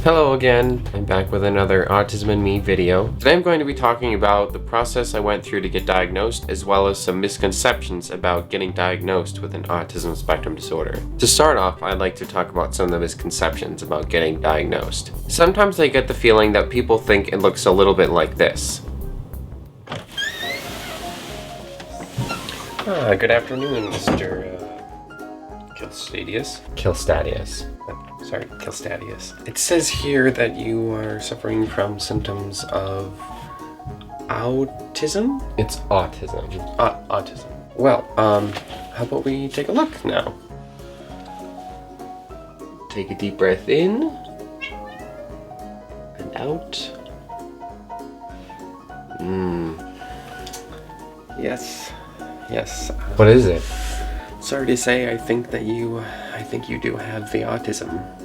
Hello again, I'm back with another Autism and Me video. Today I'm going to be talking about the process I went through to get diagnosed, as well as some misconceptions about getting diagnosed with an autism spectrum disorder. To start off, I'd like to talk about some of the misconceptions about getting diagnosed. Sometimes I get the feeling that people think it looks a little bit like this. Good afternoon, Mr. Kilstadius. It says here that you are suffering from symptoms of autism? It's autism. Autism. Well, how about we take a look now? Take a deep breath in and out. Yes. What is it? Sorry to say, I think you do have the autism.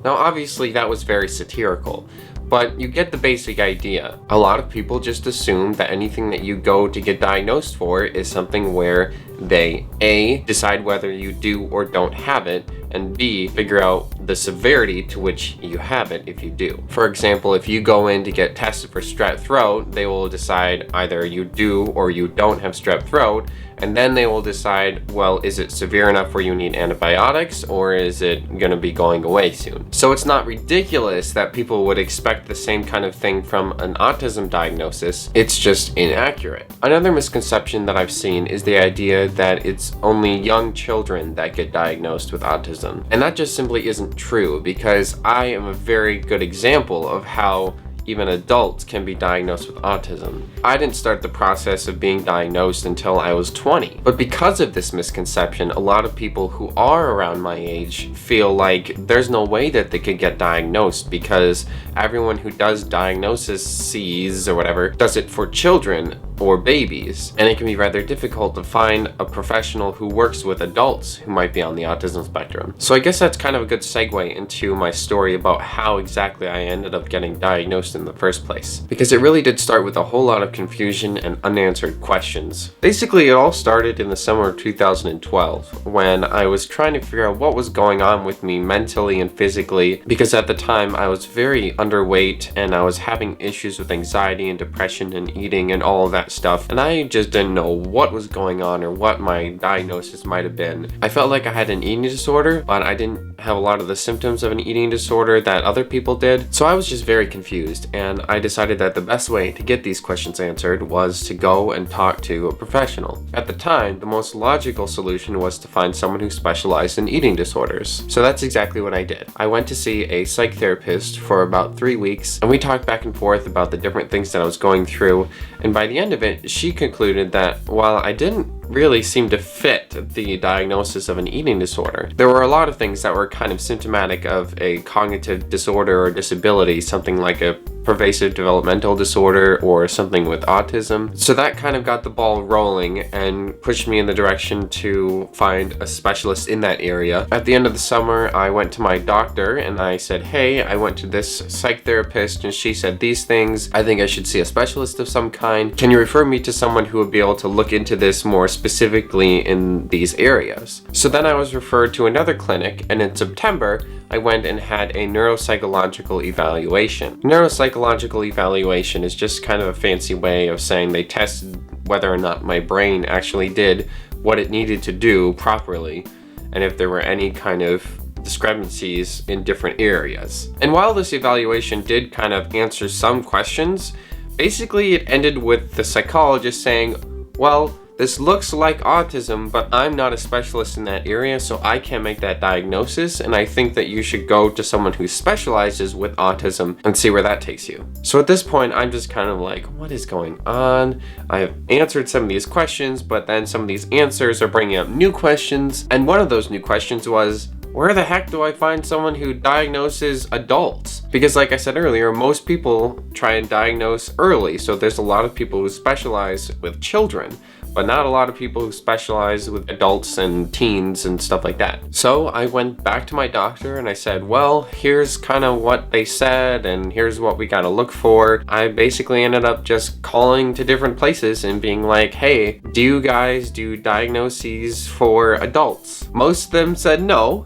Now, obviously, that was very satirical, but you get the basic idea. A lot of people just assume that anything that you go to get diagnosed for is something where they A, decide whether you do or don't have it, and B, figure out the severity to which you have it if you do. For example, if you go in to get tested for strep throat, they will decide either you do or you don't have strep throat, and then they will decide, well, is it severe enough where you need antibiotics, or is it gonna be going away soon? So it's not ridiculous that people would expect the same kind of thing from an autism diagnosis, it's just inaccurate. Another misconception that I've seen is the idea that it's only young children that get diagnosed with autism. And that just simply isn't true, because I am a very good example of how even adults can be diagnosed with autism. I didn't start the process of being diagnosed until I was 20. But because of this misconception, a lot of people who are around my age feel like there's no way that they could get diagnosed because everyone who does diagnoses or whatever does it for children or babies, and it can be rather difficult to find a professional who works with adults who might be on the autism spectrum. So I guess that's kind of a good segue into my story about how exactly I ended up getting diagnosed in the first place, because it really did start with a whole lot of confusion and unanswered questions. Basically, it all started in the summer of 2012 when I was trying to figure out what was going on with me mentally and physically, because at the time I was very underweight and I was having issues with anxiety and depression and eating and all of that stuff, and I just didn't know what was going on or what my diagnosis might have been. I felt like I had an eating disorder, but I didn't have a lot of the symptoms of an eating disorder that other people did, so I was just very confused, and I decided that the best way to get these questions answered was to go and talk to a professional. At the time, the most logical solution was to find someone who specialized in eating disorders, so that's exactly what I did. I went to see a psych therapist for about 3 weeks, and we talked back and forth about the different things that I was going through, and by the end of it, she concluded that while I didn't really seem to fit the diagnosis of an eating disorder, there were a lot of things that were kind of symptomatic of a cognitive disorder or disability, something like a pervasive developmental disorder or something with autism. So that kind of got the ball rolling and pushed me in the direction to find a specialist in that area. At the end of the summer, I went to my doctor and I said, hey, I went to this psych therapist and she said these things. I think I should see a specialist of some kind. Can you refer me to someone who would be able to look into this more specifically in these areas? So then I was referred to another clinic, and in September, I went and had a neuropsychological evaluation. Neuropsychological evaluation is just kind of a fancy way of saying they tested whether or not my brain actually did what it needed to do properly, and if there were any kind of discrepancies in different areas. And while this evaluation did kind of answer some questions, basically it ended with the psychologist saying, well, this looks like autism, but I'm not a specialist in that area, so I can't make that diagnosis, and I think that you should go to someone who specializes with autism and see where that takes you. So at this point, I'm just kind of like, what is going on? I've answered some of these questions, but then some of these answers are bringing up new questions, and one of those new questions was, where the heck do I find someone who diagnoses adults? Because like I said earlier, most people try and diagnose early, so there's a lot of people who specialize with children, but not a lot of people who specialize with adults and teens and stuff like that. So I went back to my doctor and I said, well, here's kind of what they said and here's what we gotta look for. I basically ended up just calling to different places and being like, hey, do you guys do diagnoses for adults? Most of them said no.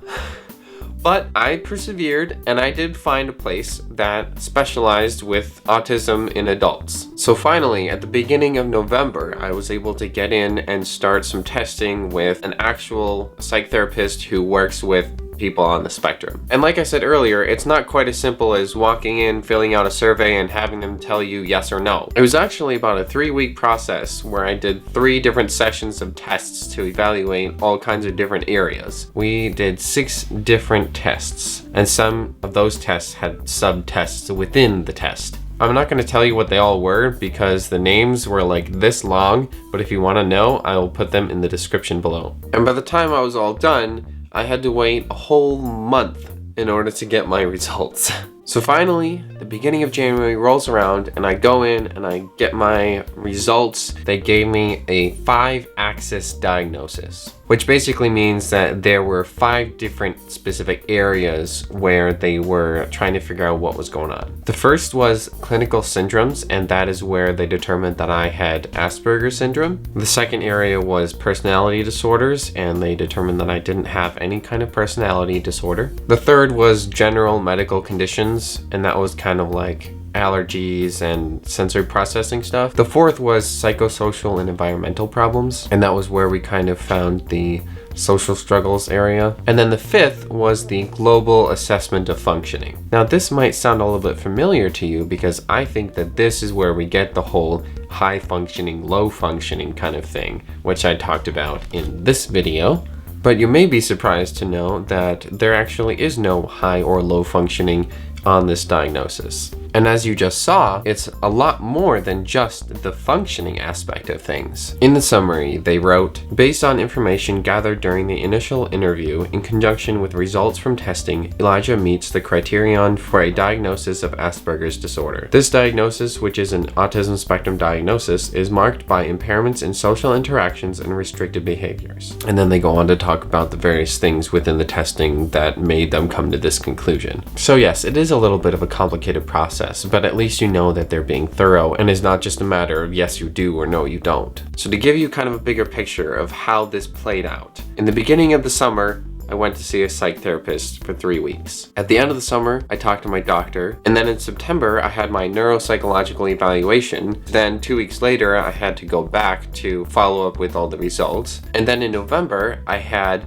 But I persevered, and I did find a place that specialized with autism in adults. So finally, at the beginning of November, I was able to get in and start some testing with an actual psych therapist who works with people on the spectrum. And like I said earlier, it's not quite as simple as walking in, filling out a survey, and having them tell you yes or no. It was actually about a 3-week process where I did 3 different sessions of tests to evaluate all kinds of different areas. We did 6 different tests, and some of those tests had sub-tests within the test. I'm not going to tell you what they all were because the names were like this long, but if you want to know, I will put them in the description below. And by the time I was all done, I had to wait a whole month in order to get my results. So finally, the beginning of January rolls around and I go in and I get my results. They gave me a 5-axis diagnosis, which basically means that there were 5 different specific areas where they were trying to figure out what was going on. The first was clinical syndromes, and that is where they determined that I had Asperger's syndrome. The second area was personality disorders, and they determined that I didn't have any kind of personality disorder. The third was general medical conditions, and that was kind of like allergies and sensory processing stuff. The fourth was psychosocial and environmental problems, and that was where we kind of found the social struggles area. And then the fifth was the global assessment of functioning. Now this might sound a little bit familiar to you because I think that this is where we get the whole high functioning, low functioning kind of thing, which I talked about in this video. But you may be surprised to know that there actually is no high or low functioning on this diagnosis. And as you just saw, it's a lot more than just the functioning aspect of things. In the summary, they wrote, based on information gathered during the initial interview in conjunction with results from testing, Elijah meets the criterion for a diagnosis of Asperger's disorder. This diagnosis, which is an autism spectrum diagnosis, is marked by impairments in social interactions and restricted behaviors. And then they go on to talk about the various things within the testing that made them come to this conclusion. So yes, it is a little bit of a complicated process, but at least you know that they're being thorough and it's not just a matter of yes you do or no you don't. So to give you kind of a bigger picture of how this played out, in the beginning of the summer, I went to see a psych therapist for 3 weeks. At the end of the summer, I talked to my doctor, and then in September, I had my neuropsychological evaluation. Then 2 weeks later, I had to go back to follow up with all the results. And then in November, I had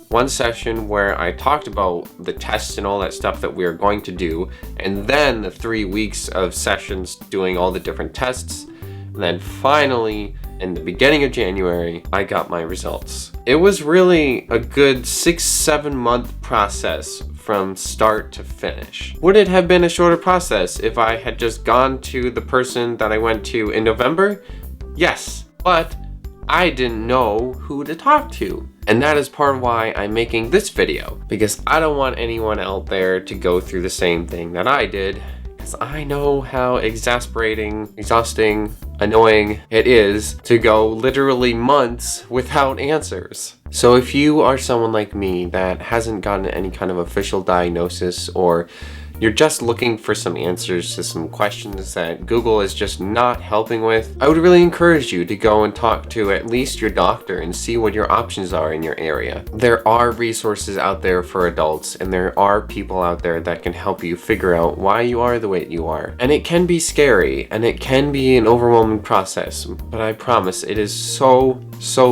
one session where I talked about the tests and all that stuff that we are going to do, and then the 3 weeks of sessions doing all the different tests. And then finally, in the beginning of January, I got my results. It was really a good 6-7 month process from start to finish. Would it have been a shorter process if I had just gone to the person that I went to in November? Yes, but I didn't know who to talk to. And that is part of why I'm making this video, because I don't want anyone out there to go through the same thing that I did, because I know how exasperating, exhausting, annoying it is to go literally months without answers. So if you are someone like me that hasn't gotten any kind of official diagnosis, or you're just looking for some answers to some questions that Google is just not helping with, I would really encourage you to go and talk to at least your doctor and see what your options are in your area. There are resources out there for adults, and there are people out there that can help you figure out why you are the way you are. And it can be scary, and it can be an overwhelming process, but I promise it is so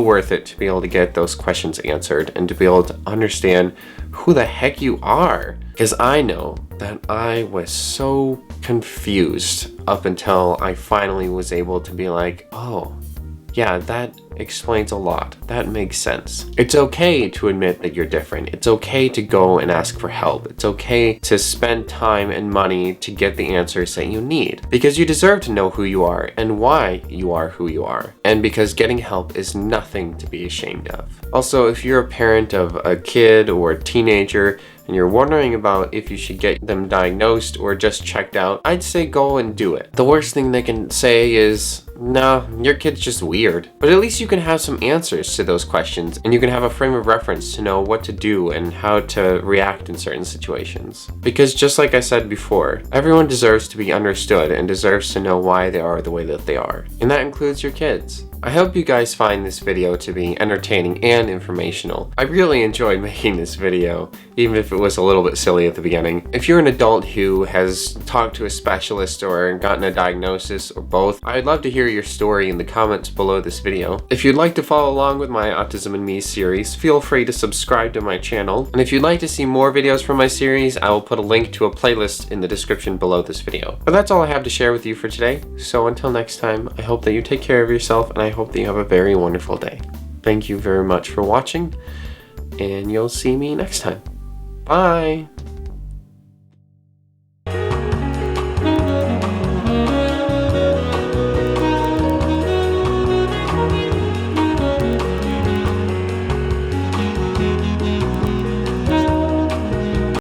worth it to be able to get those questions answered and to be able to understand who the heck you are. Because I know that I was so confused up until I finally was able to be like, oh, yeah, that explains a lot. That makes sense. It's okay to admit that you're different. It's okay to go and ask for help. It's okay to spend time and money to get the answers that you need, because you deserve to know who you are and why you are who you are, and because getting help is nothing to be ashamed of. Also, if you're a parent of a kid or a teenager and you're wondering about if you should get them diagnosed or just checked out, I'd say go and do it. The worst thing they can say is, no, your kid's just weird. But at least you can have some answers to those questions, and you can have a frame of reference to know what to do and how to react in certain situations. Because just like I said before, everyone deserves to be understood and deserves to know why they are the way that they are. And that includes your kids. I hope you guys find this video to be entertaining and informational. I really enjoyed making this video, even if it was a little bit silly at the beginning. If you're an adult who has talked to a specialist or gotten a diagnosis or both, I'd love to hear your story in the comments below this video. If you'd like to follow along with my Autism and Me series, feel free to subscribe to my channel. And if you'd like to see more videos from my series, I will put a link to a playlist in the description below this video. But that's all I have to share with you for today. So until next time, I hope that you take care of yourself, and I hope that you have a very wonderful day. Thank you very much for watching, and you'll see me next time. Bye!